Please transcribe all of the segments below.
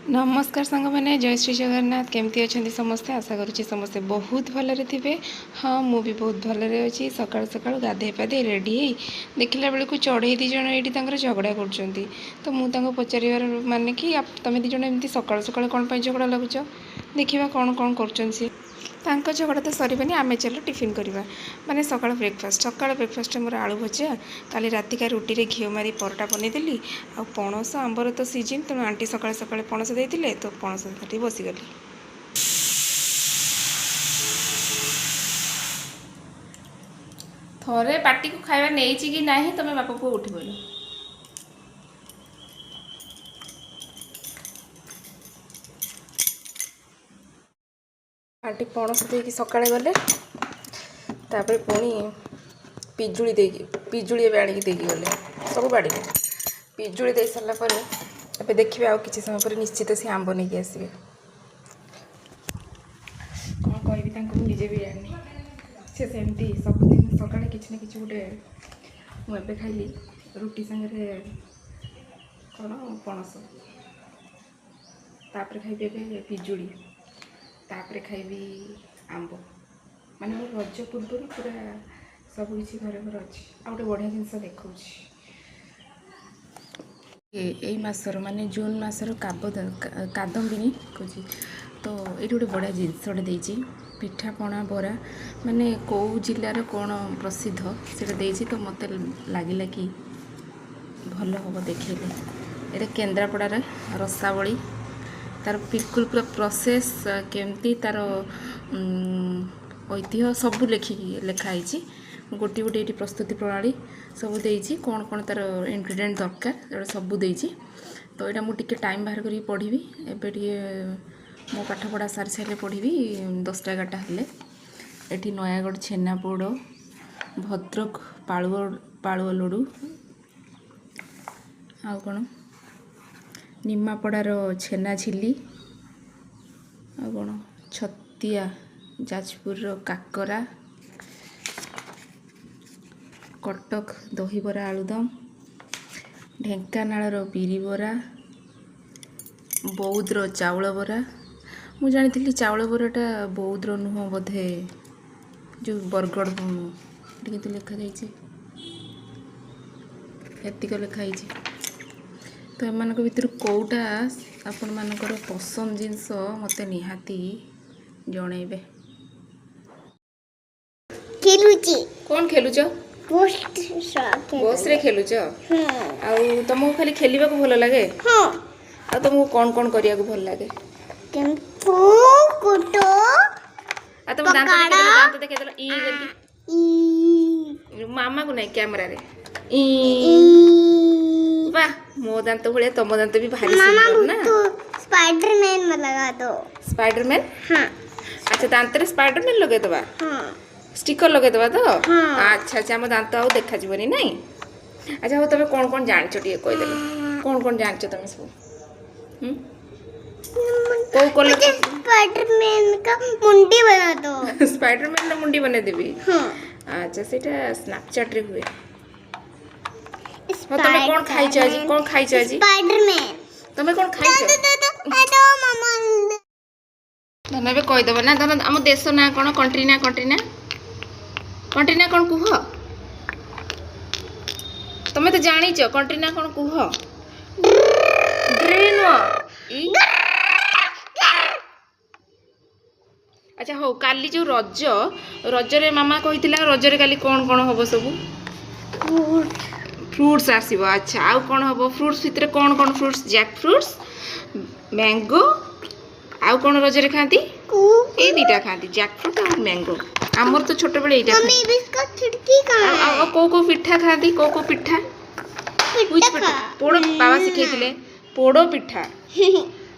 नमस्कार सांग मैंने जय श्री जगन्नाथ केमती अच्छा समस्ते आशा करुँचे समस्ते बहुत भलरे थे। हाँ मु भी बहुत भलरे अच्छी सकाल सकाल गाधे पाधे रेडी देखला बेलू चढ़ई दिज ये झगड़ा कर तो मुझे पचार माने कि तुम दिज एमती सकाल सकाल कौन झगड़ा लगुच देखा कौन कौन कर झगड़ा तो सर आम चलो टिफिन करवा माने सकाल ब्रेकफास्ट मोर आलू भजा काली रातिका रुटी रे घी मारी परटा बनईदेली आ पणस आंबर तो सीजन तेणु आंटी सकाଳେ सकाଳେ पणस देते तो पणस खाती बसीगली। थरे पार्टी को खाଇବା ନେଇଛି कि नहीं तुम बापा को उठी बोलो आंटी पणस देकी सकाळे गले तापर पुणी पिजुली देकी पिजुली ए आनिक देकी गले सब बाड़ी पिजुली दे सारा पर ए देखिए आउ किसी समय पर निश्चित से आंब नहीं आसवे कौन कह निजे भी जानी से सेमती सबुदिन सकाଳେ किसी न किसी गोटे मुझे खाइली रुटी सागर कौन पणस तापर खाइबे पिजुली तापर खाइबी आंब माने मोर रज पूर्व पूरा सब किसी घर घर अच्छी आ गोटे बढ़िया जिनस देखा यही मसर माने जून मसर कादम्बिनी खोजी तो ये गोटे बढ़िया जिनसटे देती पिठापणा बरा माने कौ जिलार कौन प्रसिद्ध से तो मत लगे कि भल हम देखेले ये केन्द्रापड़ार रसावली तार बिल्कुल पूरा प्रोसेस केमती तार ऐतिह्य सब लिखाई गोटे गोटे ये प्रस्तुति प्रणाली सब देती कौन कौन तार इनग्रेडिएंट दरकार सब देती तो यहाँ मुझे टाइम बाहर करी पढ़ी एवं मो पाठ पढ़ा सारी सारे पढ़ी 10टा 11टा हेले एटी नयागढ़ छेनापोड़ भद्रक पालुआ लड्डू आ कौन निमापड़ार छेना झिली आ कौन छतिया जाजपुर काकरा कटक दहीबरा आलुदम ढेंकानाल बिरी बरा बौद्धर चाउल बरा मु जानी चाउल बराटा बौद्धर नुह बोधे जो बरगढ़ किंतु लिखा जाइए एतिक लिखाई तो एमान भितर कौटा आपण मानकर पसंद जिनस मत निहाती जनइबे कौन खेलुच बस रे खेलुच आ तुमको खाली खेलवा को भल लगे आ तुमको कौन कौन करिया को भल लगे आ तुम दांत देखेदल ई करके मामा को नहीं कैमरा रे वाह मो दांत भाया तुम दांत भी भारी सुंदर ना स्पाइडरमैन में लगा दो स्पाइडरमैन हाँ अच्छा दांत रे स्पाइडरमैन लगे दबा हाँ स्टिकर लगे दबा तो हाँ। अच्छा अच्छा आम दांत आउ देखा जीवनी नहीं अच्छा हो तुम कौन कौन जानछ टिके कहि देले कौन कौन जानछ तुम सब को कलर स्पाइडरमैन का मुंडी बना दो स्पाइडरमैन ना मुंडी बने देबी हाँ अच्छा सेटा स्नैपचैट रे हुए हो तुम कौन खाइछ आज कौन खाइछ आज स्पाइडरमैन तुम कौन खाइछ दो मामा धन ए कहि दबो ना धन हम देश ना कौन कंट्री ना कौन कुह तुम तो जानिछ कंट्री ना कौन कुह ड्रेन अच्छा हो काली जो रजरे मामा कही रजरे काली कौन कौन हम सब फ्रूट्स आसो अच्छा आउ कौन हम फ्रूट्स भितर कौन कौन फ्रूट्स जैक फ्रूट्स मैंगो आउ कौन रजरे खाती ये दीटा खाती जैक फ्रूट और मैंगो आमर तो छोट बेले को पिठा खाती को पिठा पोड़ बाबा शिखे पोड़ पिठा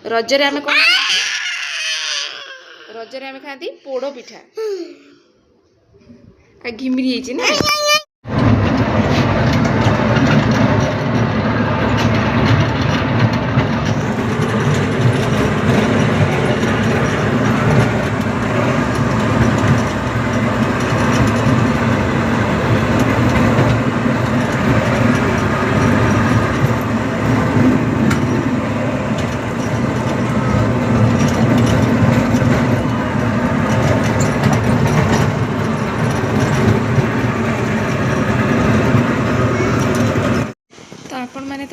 रजरे आम कौन रजरे आम खाती पोड़ पिठा घिमिरी ना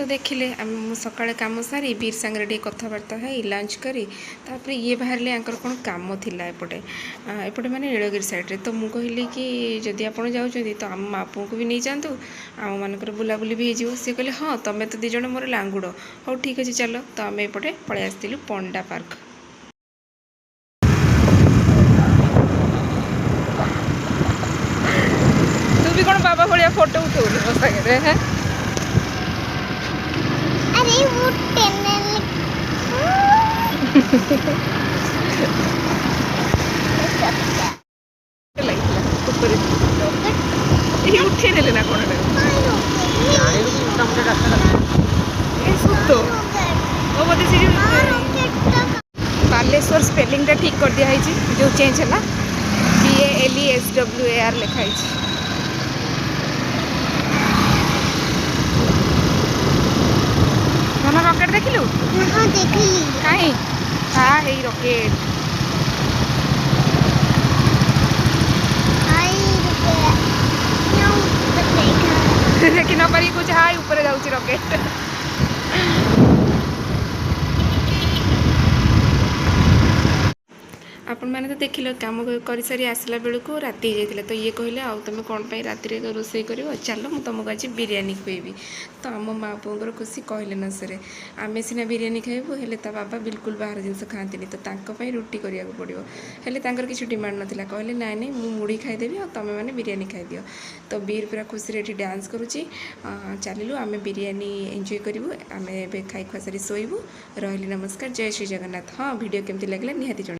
तो देखिले सकाळे काम सारी बीर सांगे टे कथबार्ता है लंच करी तापर ये बाहर आंकर कौन काम थिला एपटे एपटे माने नीलगिरी साइड तो मुझे कहली कि जदि आप जाऊँच तो आम माँ पुओं को भी नहीं जातु आम मानकर बुलाबुली भी हो सी कहले हाँ तुम तो दिज मोर लांगुड़ हो ठीक अच्छे चलो तो आम एपटे पलि आसलु पंडा पार्क। तू भी कौन बाबा भाया फोटो उठे मो सागे है अरे वो टेनल उठे नेले ना कौन बालेश्वर स्पेलिंग टा ठीक कर दिया जो चेंज है BALESWAR लिखाई मामा रॉकेट देखिलु हाँ देखली कहीं हाँ हे रॉकेट देखी न पारी कुछ हाई ऊपर जाऊँ रॉकेट आपण मैंने तो देख लो कम कर सारी आसला बेलू राति जाता तो ये कहले आ तुम कौन पर राति रोसे कर चलो मुझे तुमको आज बिरियानी खुएबी तो आम माँ पुओर खुशी कहले न सर आम सीना बिरियानी खाइबू हेले ता बाबा बिल्कुल बाहर जिनस खाती तो रुटी करा पड़ो हेल्ले किसी डिमांड नाला कहले नाई नहीं मुझे मुढ़ी खाईदेवी और तुम मैंने बिरियानी खाईदि तो बीर पूरा खुशी ये डांस करुच्ची चलू आम बिरियानी एंजॉय करूँ आम खाई खुआ सारी शोबू रही नमस्कार जय श्री जगन्नाथ। हाँ वीडियो केमती लगे निहाती जन।